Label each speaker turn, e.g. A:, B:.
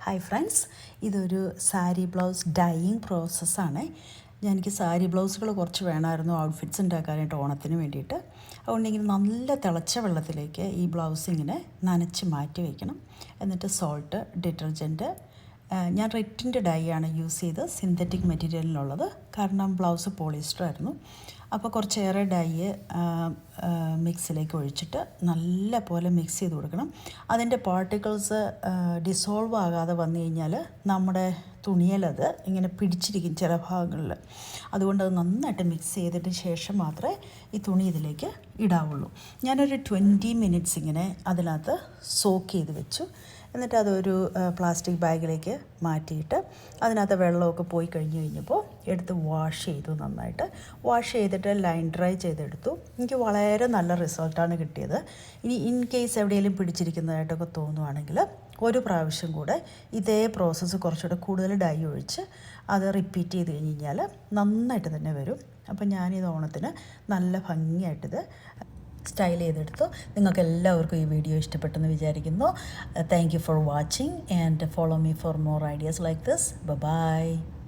A: Hi friends, ഇതൊരു sari blouse dying പ്രോസസ്സാണ്. എനിക്ക് സാരി ബ്ലൗസുകൾ കുറച്ച് വേണമായിരുന്നു ഔട്ട്ഫിറ്റ്സ് ഉണ്ടാക്കാനായിട്ട് ഓണത്തിന് വേണ്ടിയിട്ട്. അതുകൊണ്ട് ഇങ്ങനെ നല്ല തിളച്ച വെള്ളത്തിലേക്ക് ഈ ബ്ലൗസ് ഇങ്ങനെ നനച്ച് മാറ്റി വയ്ക്കണം. എന്നിട്ട് സോൾട്ട്, ഡിറ്റർജൻറ്റ്, ഞാൻ റെറ്റിൻ്റെ ഡൈ ആണ് യൂസ് ചെയ്ത് സിന്തറ്റിക് മെറ്റീരിയലിനുള്ളത്. കാരണം ബ്ലൗസ് പോളിസ്റ്റർ ആയിരുന്നു. അപ്പോൾ കുറച്ചേറെ ഡൈ മിക്സിലേക്ക് ഒഴിച്ചിട്ട് നല്ല പോലെ മിക്സ് ചെയ്ത് കൊടുക്കണം. അതിൻ്റെ പാർട്ടിക്കിൾസ് ഡിസോൾവ് ആകാതെ വന്നു കഴിഞ്ഞാൽ നമ്മുടെ തുണിയിലത് ഇങ്ങനെ പിടിച്ചിരിക്കും ചില ഭാഗങ്ങളിൽ. അതുകൊണ്ട് അത് നന്നായിട്ട് മിക്സ് ചെയ്തതിന് ശേഷം മാത്രമേ ഈ തുണി ഇതിലേക്ക് ഇടാവുള്ളൂ. ഞാനൊരു 20 മിനിറ്റ്സ് ഇങ്ങനെ അതിനകത്ത് സോക്ക് ചെയ്ത് വെച്ചു. എന്നിട്ട് അതൊരു പ്ലാസ്റ്റിക് ബാഗിലേക്ക് മാറ്റിയിട്ട് അതിനകത്ത് വെള്ളമൊക്കെ പോയി കഴിഞ്ഞപ്പോൾ എടുത്ത് വാഷ് ചെയ്തു. നന്നായിട്ട് വാഷ് ചെയ്തിട്ട് ലൈൻ ഡ്രൈ ചെയ്തെടുത്തു. എനിക്ക് വളരെ നല്ല റിസൾട്ടാണ് കിട്ടിയത്. ഇനി ഇൻ കേസ് എവിടെയെങ്കിലും പിടിച്ചിരിക്കുന്നതായിട്ടൊക്കെ തോന്നുവാണെങ്കിൽ ഒരു പ്രാവശ്യം കൂടെ ഇതേ പ്രോസസ്സ് കുറച്ചുകൂടെ കൂടുതൽ ഡൈ ഒഴിച്ച് അത് റിപ്പീറ്റ് ചെയ്ത് കഴിഞ്ഞാൽ നന്നായിട്ട് തന്നെ വരും. അപ്പോൾ ഞാനിത് ഓണത്തിന് നല്ല ഭംഗിയായിട്ടിത് സ്റ്റൈൽ ചെയ്തെടുത്തു. നിങ്ങൾക്ക് എല്ലാവർക്കും ഈ വീഡിയോ ഇഷ്ടപ്പെട്ടെന്ന് വിചാരിക്കുന്നു. Thank you for watching and follow me for more ideas like this. By.